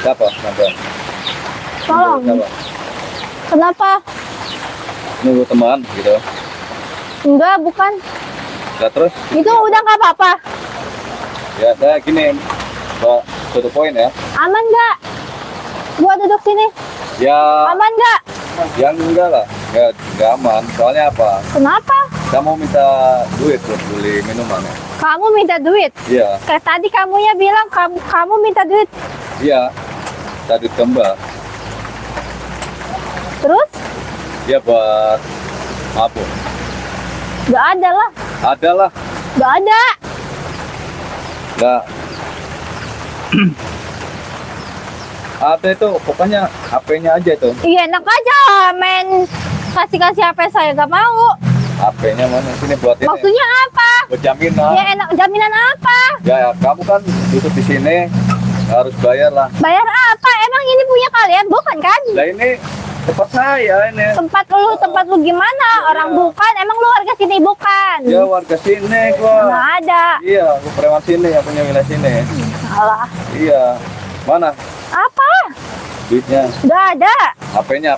Siapa? Siapa? Tolong. Siapa? Kenapa? Nunggu teman gitu. Enggak, bukan. Ya terus? Itu udah nggak apa-apa. Ya saya gini, Mbak, satu poin ya. Aman nggak? Gua duduk sini. Ya, Aman nggak? yang enggak lah. Nggak aman. Soalnya apa? Kenapa? Kamu minta duit buat beli minuman ya? Kamu minta duit. Iya, Kayak tadi kamunya bilang kamu minta duit. iya. Tadi ke Mbak. Terus? Ya buat mabuk. Nggak ada lah. Ada lah. Nggak ada. Nggak. Ada itu, pokoknya HP-nya aja itu. Iya enak aja main kasih HP saya nggak mau. HP-nya mana? Sini buat ini. Maksudnya apa? Buat jaminan. Ya enak jaminan apa? Ya, kamu kan duduk di sini harus bayar lah. Bayar apa? Emang ini punya kalian bukan kan? Lah ini tempat saya ini. Tempat lu gimana? Orang bukan. Emang lu warga sini bukan? Ya warga sini gua. Nggak ada. Iya, gua preman sini, yang punya wilayah sini. Salah. Iya. Mana Apa? duitnya? Nggak ada. HP-nya.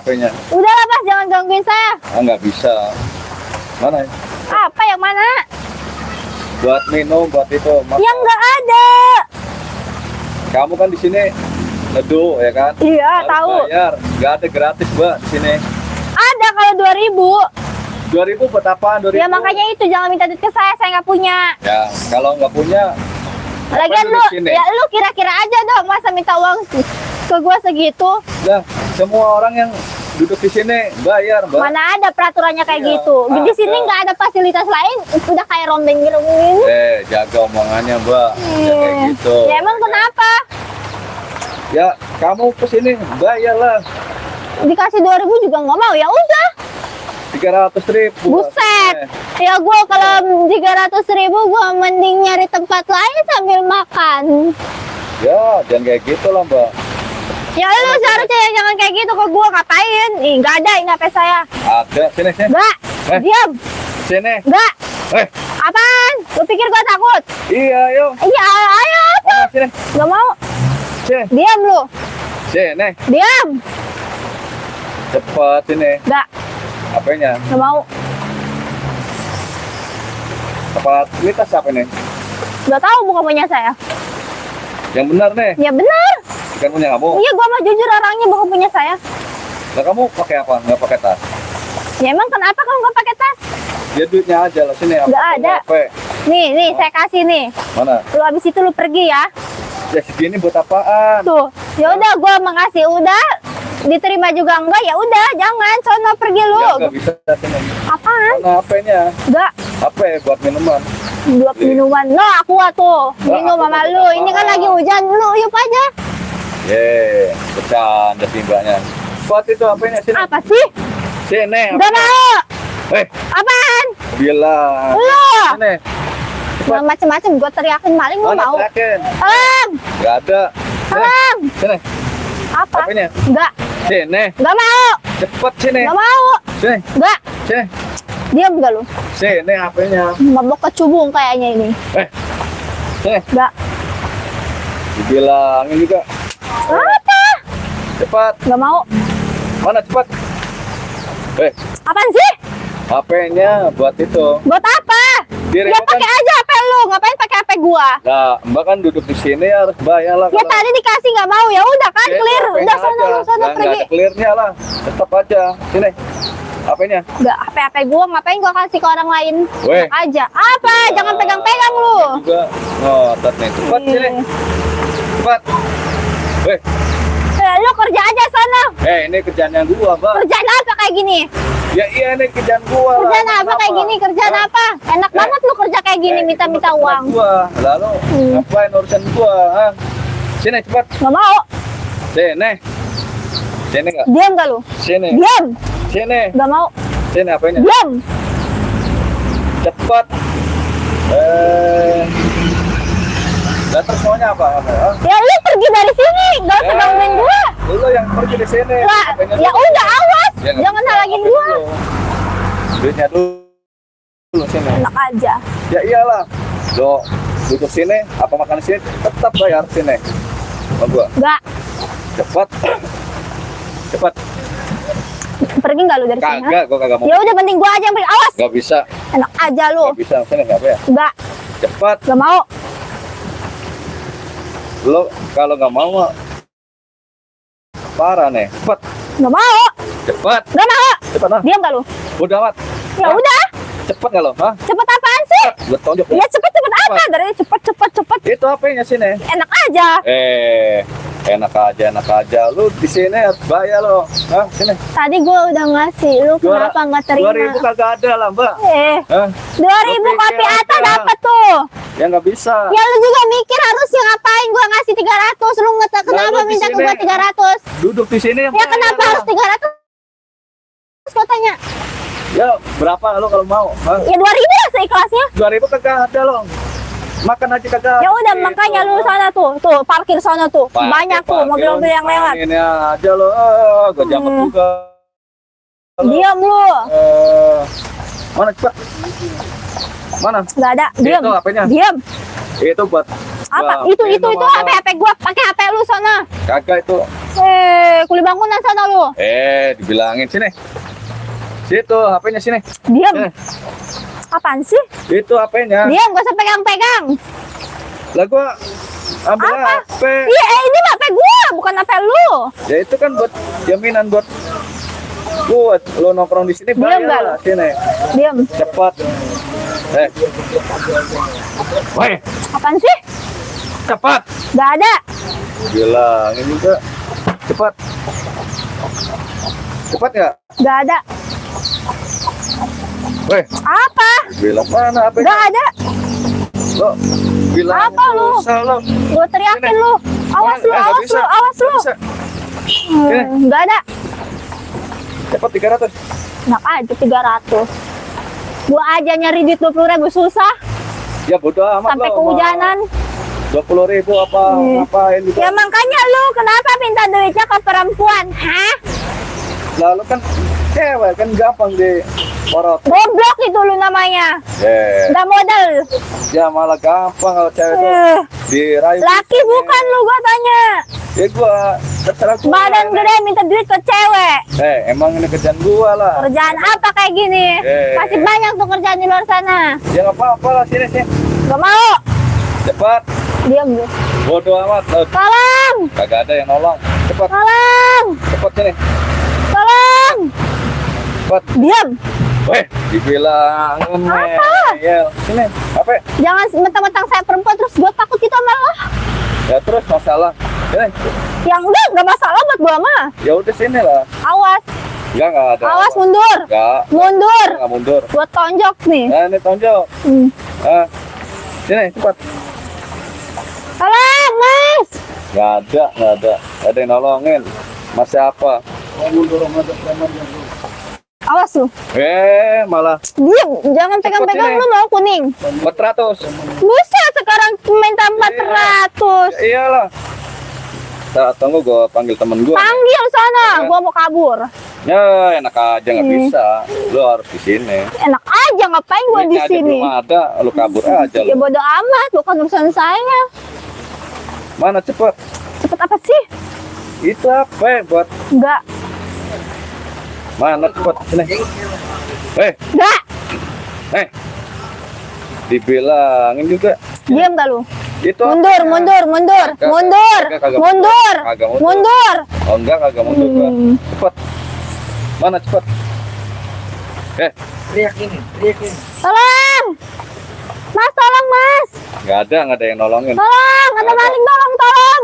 Udah lah Mas, jangan gangguin saya. Ah, nggak bisa. Mana? Apa yang mana? Buat minum, buat itu. Yang nggak ada. Kamu kan di sini neduh ya kan? Iya, Harus tahu. bayar. Nggak ada gratis, Mbak, di sini. Ada kalau 2000. 2000 buat apaan? 2000. Ya makanya itu jangan minta duit ke saya nggak punya. Ya, kalau nggak punya, Lagian ngapain lu, di sini? ya lu kira-kira aja dong masa minta uang ke gua segitu. Lah, semua orang yang duduk di sini bayar, Mbak. Mana ada peraturannya kayak Iya, gitu. Di sini ada. nggak ada fasilitas lain, udah kayak rombeng gitu gini. Jaga omongannya, Mbak. Ya, kayak gitu. Ya emang kenapa? Ya, kamu ke sini bayar lah. Dikasih 2000 juga nggak mau. Ya udah. 300.000. Buset. Ya gua kalau 300.000 gua mending nyari tempat lain sambil makan. Ya, jangan kayak gitu lah, Mbak. Ya lu seharusnya jangan kayak gitu ke gua, ngapain? Ih, nggak ada ini HP saya. Ada, sini. Nggak. Eh. Diam. Sini. Nggak. Eh, Apaan? Lu pikir gua takut? iya, yuk. Iya, ayo. Mana, sini. Nggak mau. Sini. Diam lu. Sini. Diam. Cepat sini. Nggak. HP-nya. Nggak mau. Apa ini tas apa nih? Nggak tahu bukan punya saya. Yang benar nih. Ya benar. Bukan punya kamu. Iya, gua mah jujur orangnya bukan punya saya. Nah, kamu pakai apa? Nggak pakai tas. Ya emang kenapa kamu nggak pakai tas? Ya duitnya aja lah sini. Nggak ada. HP. Nih, saya kasih nih. Mana? Lu abis itu lu pergi ya. Ya segini buat apaan? Tuh. Ya udah, gua makasih udah. Diterima juga enggak? Ya udah, jangan. Sono pergi lu. Ya nggak bisa sini. Apaan? Mana HP-nya? Enggak. HP buat minuman. Buat minuman. No, aku tuh. Minum aku sama buat lu. Ini kan apaan? lagi hujan. Lu yuk aja. Bercanda sih mbaknya. Buat itu HP-nya sini. Apa sih? Sini. Enggak mau. Apaan? Bilang. Lu. Sini. Jangan macem-macem. Gua teriakin maling lu Mana mau. teriakin? Alam. Nggak ada. Alam. Sini. Apa? HP-nya. Enggak. Sini. Enggak mau. Cepet sini. Enggak mau. Sini. Enggak. Sini. Diam enggak lu? Sini HP-nya. Mabok kecubung kayaknya ini. Sini. Enggak. Dibilangin juga. Apa? Cepat. Enggak mau. Mana cepat? Apaan sih? HP-nya buat itu. Buat apa? Di Ya remote pakai kan. aja HP lu. Ngapain pakai HP gua? Nah, Mbak kan duduk di sini harus bayar lah. Ya tadi dikasih nggak mau. Ya udah kan clear. Udah sana lu sana Nggak pergi. ada clear-nya lah. Tetap aja. Sini. HP-nya. Enggak, HP gua ngapain gua kasih ke orang lain? Weh. Enak aja. Apa? Jangan pegang-pegang lu. Juga ngotot nih. Cepat sini. Cepat. Lu kerja aja sana. Ini kerjaan yang gua, Bang. Kerjaan apa kayak gini? Ya iya ini kerjaan gua. lah. Kerjaan apa kayak gini? Kerjaan apa? Enak banget lu kerja kayak gini minta-minta itu uang. Gua. Lalu ngapain urusan gua? Ha? Sini cepat. Nggak mau. Sini. Sini enggak? Diam gak lu? Sini. Diam. Sini. Nggak mau. Sini apanya? Diam. Cepat. Lah terus maunya apa? Ya lu pergi dari sini. Gak usah gangguin gua. Lu yang pergi di sini. Lah, Apanya ya dulu? udah awas. Ya, nggak Jangan bisa. halangin Apa gua. dulu? Duitnya dulu sini. Enak aja. Ya iyalah. Lo duduk sini, apa makan di sini, tetap bayar sini. Sama gua. Enggak. Cepat. Cepat. Pergi nggak lu dari sini? Kagak, gua kagak mau. Ya udah, mending gua aja yang pergi. Awas. Gak bisa. Enak aja lu. Gak bisa. Sini nggak apa ya? Enggak. Cepat. Gak mau. Lo kalau nggak mau mah parah nih. Cepat. Gak mau. Cepat. Gak mau. Cepat lah. Diam gak lu? Udah amat. Ya Hah? udah. Cepet nggak lo? Hah? Cepet apaan sih? Gue tonjok. Ya cepet apa? Cepat. Dari cepet. Itu HP-nya sini. Enak aja. Enak aja. Lu di sini bayar lo. Hah? Sini. Tadi gua udah ngasih. Lu kenapa nggak terima? 2.000 kagak ada lah, Mbak. Hah? 2.000 Lu kopi pikir Atta apa? dapat tuh. Ya nggak bisa. Ya lu juga mikir harusnya ngapain gua ngasih 300. Lu kenapa Lalu di minta ke sini. gua 300? Duduk di sini. Ya kenapa harus 300? Gua tanya. Ya berapa lo kalau mau? Hah? Ya 2.000 lah seikhlasnya. 2.000 kagak ada lo. Makan aja kagak. Ya udah Gitu. makanya lu sana tuh parkir sana tuh. Banyak tuh mobil-mobil yang lewat. Ini aja lo. Gue jamet juga. Diam lu. Mana cepat? Mana? Gak ada. Diam. Itu HP-nya. Diam. Itu buat Apa? buat Itu minum HP gua. Pakai HP lu sana. Kagak itu. Kuli bangunan sana lu. Dibilangin sini. Situ HP-nya sini. Diam. Sini. Apaan sih? Itu HP-nya. Diam, gak usah pegang-pegang. Lah gua ambil Apa? HP. Iya, ini HP gua, bukan HP lu. Ya itu kan buat jaminan buat lo nongkrong di sini Diam bayar nggak lah lo? sini. Diam. Cepat. Woi, Apaan sih? cepat. Gak ada. Bilangin juga. Cepat. Cepat nggak? Gak ada. Woi, Apa? bilang mana HP-nya? Gak ada. Lo bilang Apa lu? Lo. Gua teriakin Sini. lu. Awas lu, Nggak awas bisa. lu, awas lu. Nggak bisa. Sini. Gak ada. Cepat 300. Enak aja 300. Gua aja nyari duit 20.000 susah. Ya bodo amat Sampai lo, kehujanan. 20.000 apa ngapain gitu. Ya makanya lu kenapa minta duitnya ke perempuan? Hah? Lalu kan cewek kan gampang di porot. Goblok itu lu namanya. Gak modal. Ya malah gampang kalau cewek tuh Eh, dirayu. Laki bukan lu gua tanya. Ya gua terserah gua. Badan gede minta duit ke cewek. Emang ini kerjaan gua lah. Kerjaan apa kayak gini? Masih banyak tuh kerjaan di luar sana. Ya nggak apa-apa lah sini sih. Gak mau. Cepat. Diam lu. Bodo amat. Tolong. Kagak ada yang nolong. Cepat. Tolong. Cepat sini. Tolong. Cepat. Diam. Weh, dibilangin ya. Sini. Apa? Jangan mentang-mentang saya perempuan terus gua takut gitu sama lo. Ya terus masalah. Sini. Yang enggak masalah buat gua mah. Ya udah sini lah. Awas. Enggak ada. Awas mundur. Enggak. Mundur. Enggak mundur. Gua tonjok nih. Nah, ini tonjok. Sini, cepat. Tolong, Mas. Nggak ada. Nggak ada yang nolongin. Mas siapa? Awas lu. Malah Diam, jangan pegang-pegang sini. lu mau kuning. 400. Buset, sekarang minta 400. Iyalah. Tunggu gua panggil temen gua. Panggil sana, gua mau kabur. Ya, enak aja nggak bisa. Lu harus di sini. Enak aja ngapain gua di Duitnya aja sini? belum ada, lu kabur aja Ya lu. bodo amat, bukan urusan saya. Mana cepet? Cepet apa sih? Itu apa buat Enggak. mana cepet sini. Enggak. Dibilangin juga. Diam gak lu? Itu Mundur, apa? mundur, mundur, Kagak, mundur, kagak mundur, kagak mundur. mundur. Oh enggak, kagak mundur gua. Cepet. Mana cepet? Teriak ini. Tolong. Mas, tolong Mas. Nggak ada yang nolongin. Tolong, ada maling, tolong.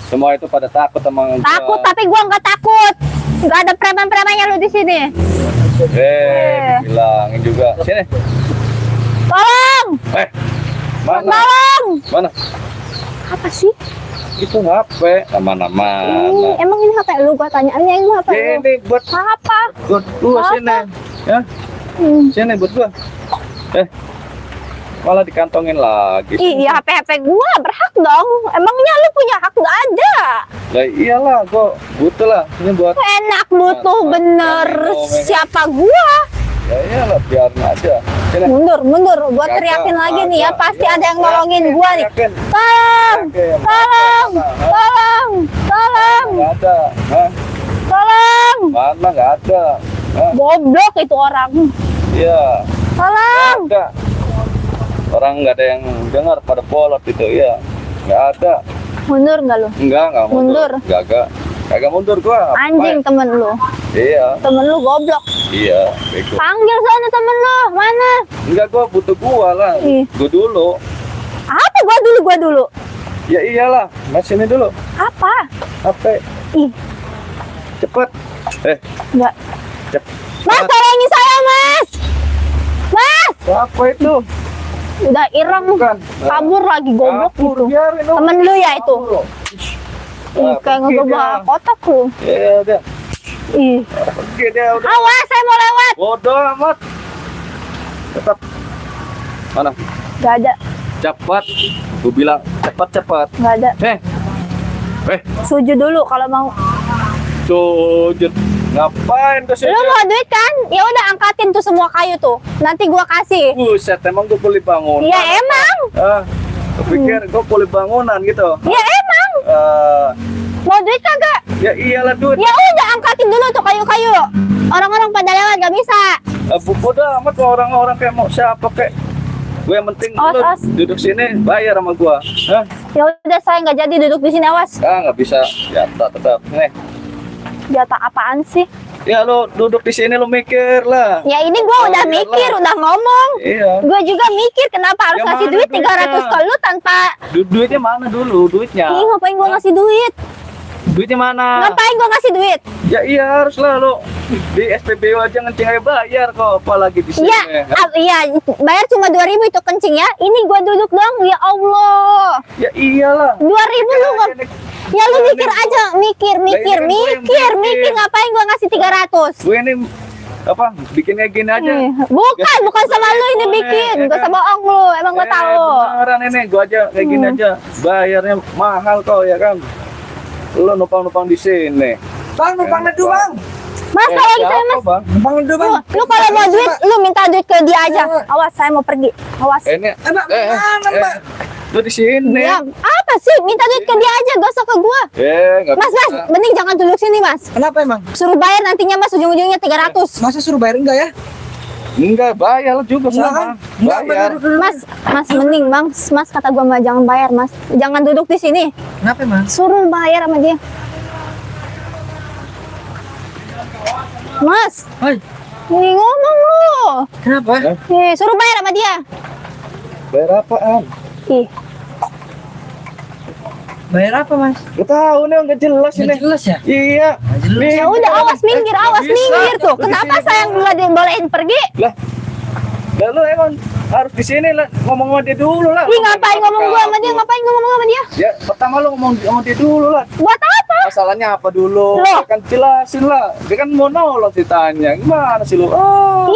Semua itu pada takut sama gua. Takut tapi gua nggak takut. Nggak ada preman-premannya lu di sini. Bilangin juga. Sini. Tolong. Mana? Tolong. Mana? Apa sih? Itu HP. Mana? Emang ini HP lu? Gua tanya ini HP lu. Ini buat Apa? gua sini. Ya. Sini buat gua. Malah dikantongin lagi. Iya, HP gua berhak dong. Emangnya lu punya hak? Nggak ada. Lah iyalah, gua butuh lah. Ini buat Enak butuh bener. Siapa gua? ya iyalah, biarin aja. Sini. Mundur. Gua Kagak, teriakin lagi nih ya. kagak. Pasti Ya, ada yang nolongin gua nih. teriakin. Tolong. Teriakin. Tolong. Mana? Tolong. Tolong. Nggak ada. ada. Hah? Tolong. Mana nggak ada. Hah? Goblok itu orang. Iya. Tolong. Nggak ada. Orang nggak ada yang dengar pada bolot itu ya. Nggak ada. Mundur nggak lu? Nggak mundur. Mundur. Kagak mundur gua. Anjing Ngapain? temen lu. Iya. Temen lu goblok. Iya. Bego. Panggil sana temen lu. Mana? Enggak, gua butuh gua lah. Ih. Gua dulu. Apa gua dulu? Ya iyalah. Mas ini dulu. Apa? HP. Ih, Cepet. enggak. Cepet. Mas, tolongin saya, Mas. Mas, Siapa itu? udah ireng. Bukan. Kabur lagi goblok Kabur, gitu. biarin dong. Temen lu ya itu. Ih, Nah, kayak pergi ngegebah dia. kotak lu. Ya udah. Ih. Pergi dia udah. Awas, saya mau lewat. Bodoh amat. Tetap. Mana? Gak ada, Cepat. Gua bilang cepat. gak ada. Sujud dulu kalau mau. Sujud. Ngapain tuh Lu sujud? mau duit kan? Ya udah angkatin tuh semua kayu tuh. Nanti gua kasih. Buset, emang gua boleh bangunan. Ya emang. Gua pikir gua boleh bangunan gitu. Ya emang. Mau duit kagak? Ya iyalah duit. Ya udah angkatin dulu tuh kayu-kayu. Orang-orang pada lewat gak bisa. Bodoh amat orang-orang kayak mau siapa kayak. Gue yang penting Awas, lu awas. duduk sini bayar sama gua. Hah? Ya udah saya nggak jadi duduk di sini, awas. Nggak bisa. Ya tetap. Nih. Jatah apaan sih? Ya lu duduk di sini lu mikir lah. Ya ini gua Oh, udah iyalah. mikir, udah ngomong. Iya. Gue juga mikir kenapa harus Ya ngasih mana duit duitnya? 300 ke lu tanpa. Duitnya mana dulu? Duitnya. Ih, ngapain gua ngasih duit? Duitnya mana? Ngapain gua ngasih duit? Ya iya harus lah lu. Di SPBU aja ngencing aja bayar kok, apalagi di sini. Iya, bayar cuma 2.000 itu kencing ya. Ini gua duduk doang, ya Allah. Ya iyalah. 2.000 lu nggak? Ya lu mikir aja, mikir, ngapain gua ngasih 300? Gue ini apa? Bikin kayak gini aja. Bukan sama lu ini bikin, gak sama bohong lu, emang gua tahu. Beneran ini, gua aja kayak gini aja. Bayarnya mahal kok ya kan. Lu numpang-numpang di sini. Bang, numpang nedu bang. Mas, tolong saya mas. Bang? Numpang nedu bang. Lu kalau mau duit, lu minta duit ke dia aja. Awas, saya mau pergi. Awas. Ini. Mbak, mana, Mbak? Lu di sini. Ya, apa sih? Minta duit ke dia aja, gak usah ke gua. Nggak Mas, bisa. mending jangan duduk sini, Mas. Kenapa emang? Suruh bayar nantinya, Mas, ujung-ujungnya 300. Masa suruh bayar enggak ya? Enggak, bayar juga Enggak kan? sama. Enggak, Bayar. Mas, mending, Bang. Mas, kata gua mah jangan bayar, Mas. Jangan duduk di sini. Kenapa emang? Suruh bayar sama dia. Mas, Hai, nih ngomong lu. kenapa? Suruh bayar sama dia. Bayar apaan? Ih, Bayar apa mas? Gak tahu nih, nggak jelas ini. Nggak jelas ya? Iya. Nggak jelas. Nih, ya udah awas minggir, nggak awas bisa. minggir tuh. Lu di Kenapa sini saya yang dulu. nggak dibolehin pergi? Lah, lu emang harus di sini lah, ngomong sama dia dulu lah. Ih, ngapain ngomong gua sama dia? Ngapain ngomong sama dia? Ya, pertama lu ngomong sama dia dulu lah. Buat apa? Masalahnya apa dulu? Loh. Ya kan jelasin lah. Dia kan mau nolong ditanya. Gimana sih lu? Ih,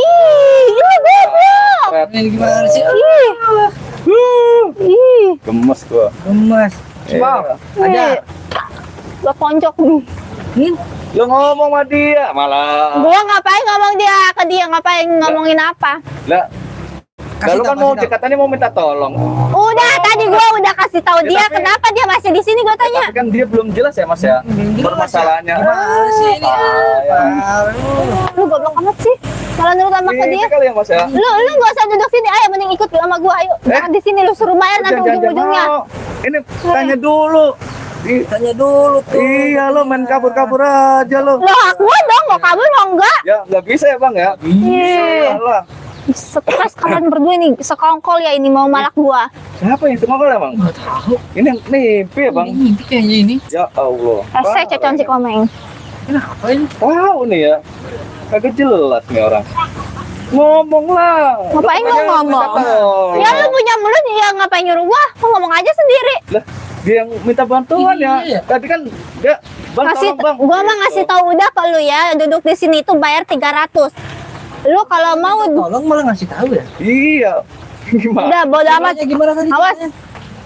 ini goblok. Ini gimana sih? Ih, Gemes gua. Gemas. Iya. Ada. gua konjok nih. Lu ngomong sama dia malah. Gua ngapain ngomong dia ke dia? Ngapain ngomongin apa? Lah, Kasih lu kan tahu, mau kasih tahu. katanya mau minta tolong. Udah, tadi gua udah kasih tahu Ya, dia. tapi- Kenapa dia masih di sini? Gua tanya. Tapi kan dia belum jelas ya Mas ya. Permasalahannya. Gimana sih ini? Ya. Lu goblok amat sih. Malah nurut sama ke dia. Ini kali ya Mas ya. Lu gak usah duduk sini. Ayo mending ikut sama gua. Ayo. Jangan di sini lu suruh bayar nanti Jangan ujung-ujungnya. mau. Ini tanya dulu. Tanya dulu tuh. Iya lo main kabur-kabur aja lo. Lo hak gua dong, mau kabur mau enggak? Ya nggak bisa ya Bang ya. Iya. Salah. Stres kalian berdua nih, sekongkol ya ini mau malak gua. Siapa yang semua ya Bang? Nggak tahu. Ini yang mimpi ya Bang. Ini kayaknya ini. Ya Allah. Saya cecon si komeng. Kenapa ini? Tahu nih ya. Kagak jelas nih orang. Ngomong lah. Ngapain Lu gua makanya ngomong? minta tolong. Ya lu punya mulut ya ngapain nyuruh gua? Lu ngomong aja sendiri. Lah, dia yang minta bantuan ya. Iya. Tadi kan dia Bang Ngasih, tolong Bang. gua mah ngasih tahu udah ke lu ya, duduk di sini tuh bayar 300. Lu kalau mau Tolong malah ngasih tahu ya. Iya. Gimana? udah bodo amat. Caranya gimana tadi? Awas.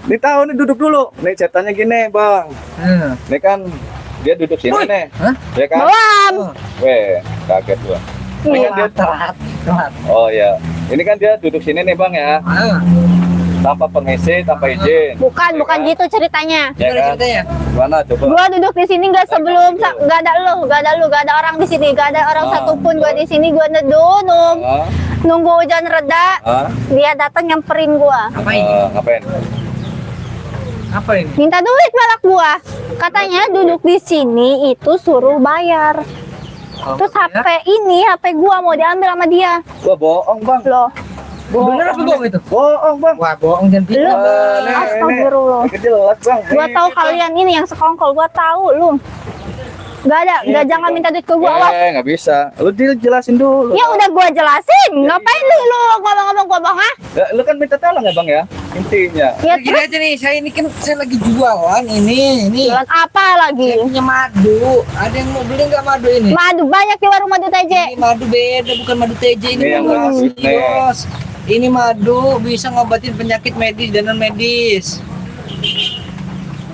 Nih tahu nih duduk dulu. Nih ceritanya gini Bang. Nah. Nih kan dia duduk sini Woi. nih. Hah? Ya kan? Belum. Weh, kaget gua. Ini kan dia Telat. Oh ya. Ini kan dia duduk sini nih Bang ya. Ah. tanpa permisi, tanpa izin. Bukan gitu ceritanya. Ya Gimana kan? ceritanya? Gimana coba? Gua duduk di sini nggak sebelum nggak ada lu, nggak ada orang di sini, nggak ada orang satupun. Gua di sini, gua neduh Ah, nunggu hujan reda. ah, Dia datang nyamperin gua, Ngapain? ngapain? Apa ini? minta duit malah gua. Katanya duduk di sini itu suruh bayar. Terus HP gua mau diambil sama dia. Gua bohong bang. Loh, Bener apa bohong itu? Bohong bang. Wah, bohong jangan lu fitnah. astagfirullah. Jelas bang. Gua tahu kalian ini yang sekongkol, gua tahu lu. Gak jangan minta duit ke gua, awas. Nggak bisa. Lu jelasin dulu. Ya udah gua jelasin. Ngapain lu ngomong-ngomong gua bang, ha? Ya, lu kan minta tolong ya bang ya. Intinya. Ya Gini terus aja nih, saya lagi jualan ini. jualan apa lagi? Saya punya madu. Ada yang mau beli nggak madu ini? Madu banyak di warung madu TJ. Ini madu beda, bukan madu TJ ini Ini yang madu bagus, asli, nih. bos. Ini madu bisa ngobatin penyakit medis dan non medis.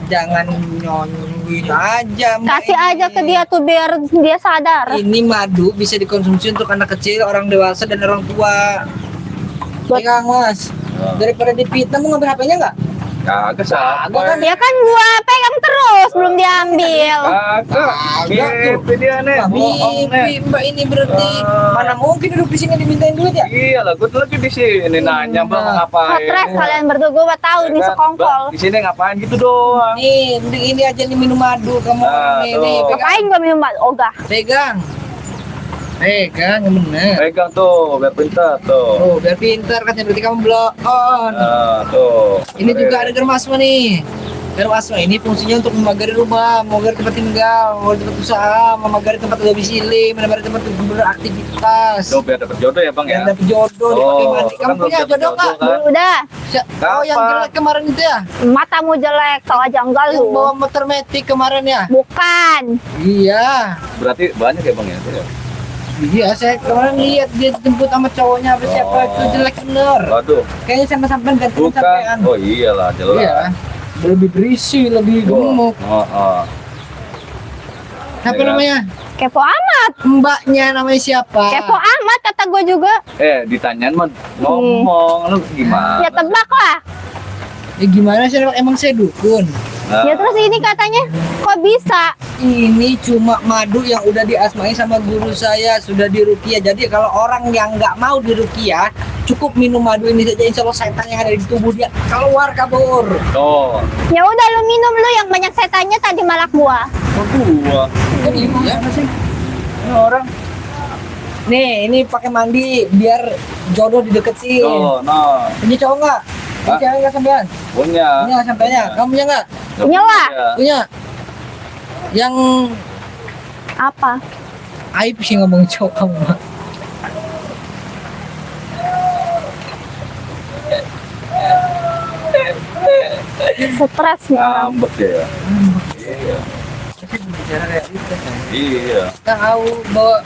Jangan nyonyoin aja. Mbak, Kasih ini. aja ke dia tuh biar dia sadar. Ini madu bisa dikonsumsi untuk anak kecil, orang dewasa dan orang tua. Pegang mas. Daripada dipitnah mau ngambil HP-nya nggak? Kagak sah. Kagak kan? Ya kan gua pegang terus belum diambil. Kagak. Gitu dia nih. Bohong nih. Mimpi mbak ini berarti mana mungkin duduk di sini dimintain duit ya? Iya lah, gue tuh lagi di sini nanya bang ngapain? Stres kalian berdua, gua tahu Ya nih kan? sekongkol. Bang, di sini ngapain gitu doang? Nih, ini aja nih minum madu kamu Nah, nih, tuh. nih Ngapain gua minum ogah? pegang. Pegang yang bener. Pegang tuh, biar pintar tuh. Oh, biar pintar katanya berarti kamu blow on. Nah, tuh. Ini juga ada garam asma nih. Garam asma ini fungsinya untuk memagari rumah, memagari tempat tinggal, memagari tempat usaha, memagari tempat domisili, memagari tempat beraktivitas. Tuh biar dapet jodoh ya bang ya. Yang dapet jodoh dipakai Oh, mandi. kan Kamu belum punya dapet jodoh nggak? jodoh, kan? Udah, Oh, yang Kapan? jelek kemarin itu ya? matamu jelek, tahu aja enggak Yang lu. bawa motor metik kemarin ya? Bukan. Iya. Berarti banyak ya bang ya? Tuh ya? Iya, saya kemarin lihat dia dijemput sama cowoknya apa siapa itu jelek bener. Waduh, Kayaknya sama-sampai ganti bukan. sampean. Oh iyalah, jelas. Iya. Lebih berisi, lebih gemuk. Oh. Siapa Iya. namanya? Kepo amat. Mbaknya namanya siapa? Kepo amat kata gua juga. Ditanyain mah ngomong, lu gimana? Ya tebak lah. Ya gimana sih emang saya dukun? Nah, Ya terus ini katanya kok bisa? Ini cuma madu yang udah diasmai sama guru saya, sudah diruqyah. Jadi kalau orang yang nggak mau diruqyah, cukup minum madu ini saja, insya Allah setan yang ada di tubuh dia keluar kabur. Oh, Ya udah lu minum lu yang banyak setannya tadi malak gua. gua. Kan ibu ya sih. Ini orang. Nih, ini pakai mandi biar jodoh dideketin. Oh, no. Punya cowok nggak? Punya Hah? cewek nggak sampean? Punya. Punya sampainya. Kamu punya nggak? Punya lah. Punya. Yang Apa? aib sih ngomong cowok kamu. Mak. Stres nih orang. Ngambek ya. Iya. Bicara kayak gitu. Iya. Tahu bahwa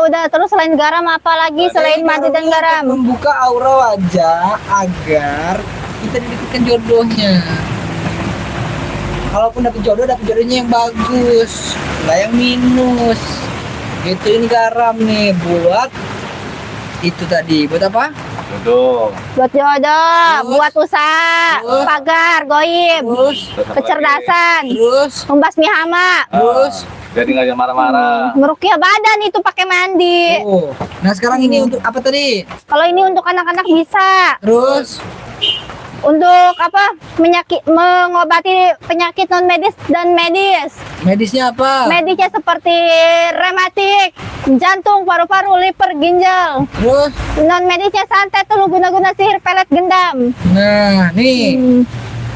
Udah terus selain garam apa lagi selain madu dan garam? membuka aura wajah agar kita didekatkan jodohnya. Kalaupun dapet jodohnya yang bagus, nggak yang minus. Itu ini garam nih buat itu tadi, buat apa? Jodoh. Buat jodoh, Terus? buat usaha, Terus? pagar, goib, Terus, kecerdasan, terus, membasmi hama, terus. Jadi nggak jangan marah-marah. meruqyah badan itu pakai mandi. Oh. Nah sekarang ini untuk apa tadi? Kalau ini untuk anak-anak bisa. Terus, Untuk apa? Mengobati penyakit non medis dan medis. medisnya apa? Medisnya seperti rematik, jantung, paru-paru, liver, ginjal. Terus, Non medisnya santet tuh guna-guna sihir pelet gendam. nah nih, Hmm.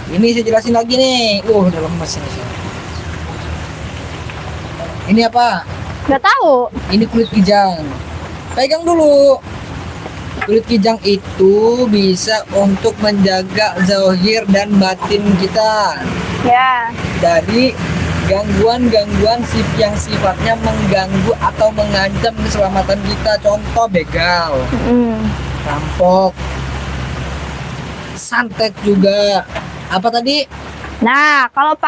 ini saya jelasin lagi nih. Udah lemes ini. Ini apa? Gak tahu. Ini kulit kijang. Pegang dulu. Kulit kijang itu bisa untuk menjaga zahir dan batin kita Ya. dari gangguan-gangguan yang sifatnya mengganggu atau mengancam keselamatan kita. Contoh begal, Hmm. rampok, santet juga. Apa tadi? Nah, kalau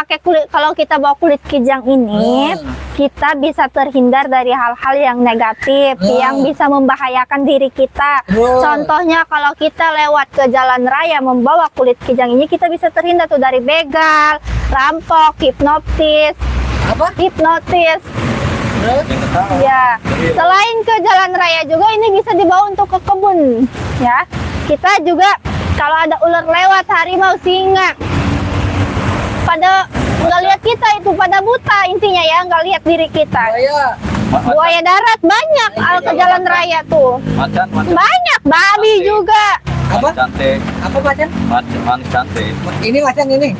kita bawa kulit kijang ini, kita bisa terhindar dari hal-hal yang negatif yang bisa membahayakan diri kita. Contohnya kalau kita lewat ke jalan raya membawa kulit kijang ini, kita bisa terhindar tuh dari begal, rampok, hipnotis. Apa? Hipnotis. Ya, selain ke jalan raya juga ini bisa dibawa untuk ke kebun. Ya, kita juga kalau ada ular lewat, harimau, singa, pada nggak lihat kita itu pada buta intinya ya, nggak lihat diri kita. Buaya darat banyak ke jalan raya tuh. Macan. Banyak, babi juga. Apa? Cantik. Apa macan? Macan cantik. Ini macan ini.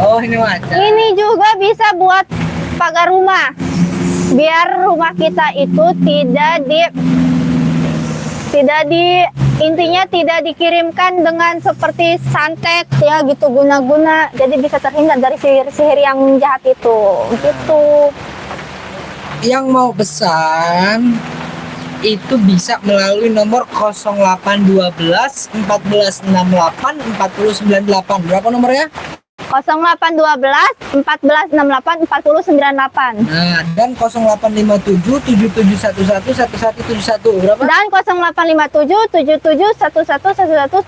Oh, ini macan. Ini juga bisa buat pagar rumah. Biar rumah kita itu intinya tidak dikirimkan dengan seperti santet ya gitu guna-guna, jadi bisa terhindar dari sihir-sihir yang jahat itu gitu. Yang mau pesan itu bisa melalui nomor 0812 1468 4098. Berapa nomornya? 0812 1468 4098. Nah, dan 0857 7711 1171. Berapa? Dan 0857 77111171.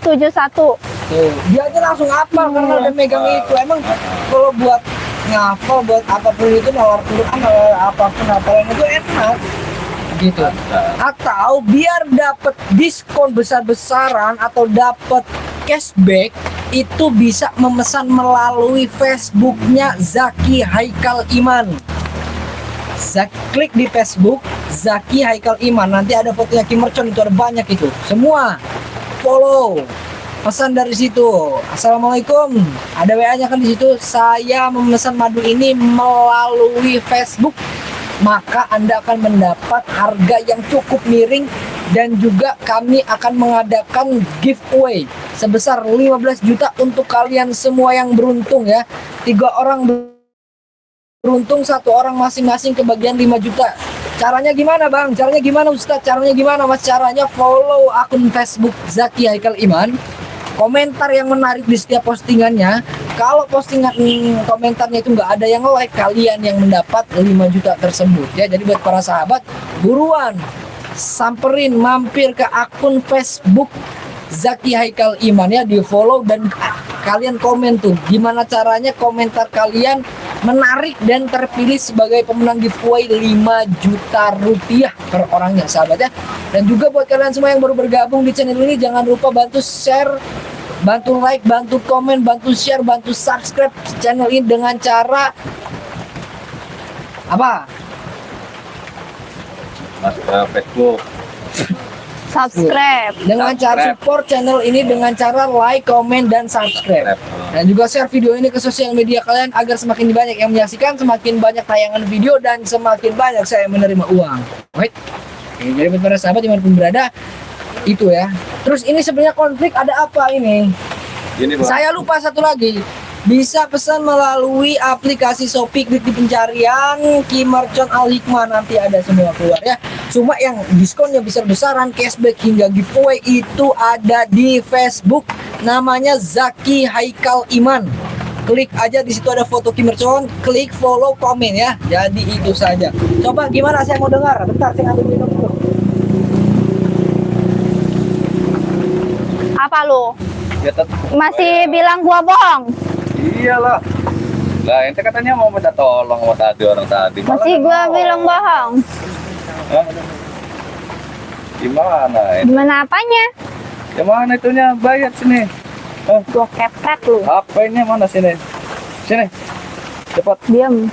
Tuh, dia aja langsung hafal karena udah megang itu. Emang kalau buat ngafal buat apapun itu, nalar Quran, nalar apapun hafalan itu enak gitu. Atau biar dapat diskon besar-besaran atau dapat cashback, itu bisa memesan melalui Facebooknya Zaki Haikal Iman. Klik di Facebook Zaki Haikal Iman, nanti ada fotonya Kim Mercon, itu ada banyak itu. Semua follow, pesan dari situ. Assalamualaikum, ada WA-nya kan di situ. Saya memesan madu ini melalui Facebook, maka Anda akan mendapat harga yang cukup miring, dan juga kami akan mengadakan giveaway sebesar 15 juta untuk kalian semua yang beruntung ya. 3 orang beruntung, 1 orang masing-masing kebagian 5 juta. Caranya gimana Bang? Caranya gimana Ustadz? Caranya gimana Mas? Caranya follow akun Facebook Zaki Haikal Iman, komentar yang menarik di setiap postingannya. Kalau postingan komentarnya itu nggak ada yang like, kalian yang mendapat 5 juta tersebut ya. Jadi buat para sahabat, buruan samperin, mampir ke akun Facebook Zaki Haikal Iman ya, di follow, dan kalian komen tuh gimana caranya komentar kalian menarik dan terpilih sebagai pemenang giveaway 5 juta rupiah per orangnya sahabat ya. Dan juga buat kalian semua yang baru bergabung di channel ini, jangan lupa bantu share, bantu like, bantu komen, bantu share, bantu subscribe channel ini dengan cara apa? Facebook. Subscribe. Dengan cara support channel ini dengan cara like, komen, dan subscribe. Dan juga share video ini ke sosial media kalian agar semakin banyak yang menyaksikan, semakin banyak tayangan video, dan semakin banyak saya menerima uang. Baik. Jadi buat para sahabat dimanapun berada, itu ya. Terus ini sebenarnya konflik ada apa ini? Gini, Bang. Saya lupa satu lagi. Bisa pesan melalui aplikasi Shopee, klik di pencarian Kim Mercon Al Hikmah, nanti ada semua keluar ya. Cuma yang diskonnya besar-besaran, cashback hingga giveaway itu ada di Facebook, namanya Zaki Haikal Iman. Klik aja, di situ ada foto Kim Mercon, klik follow, komen ya. Jadi itu saja. Coba gimana, saya mau dengar. Bentar, saya ngambil minum dulu. Apa lu? Ya, Masih bilang gua bohong? iyalah. Lah ente katanya mau minta tolong sama tadi orang tadi. Malah Masih nggak gua mau. bilang bohong? Hah? Gimana ini? Gimana apanya? Yang mana itunya? Bayar sini. Gua kepret lu. HP-nya mana sini? Sini. Cepat. Diam.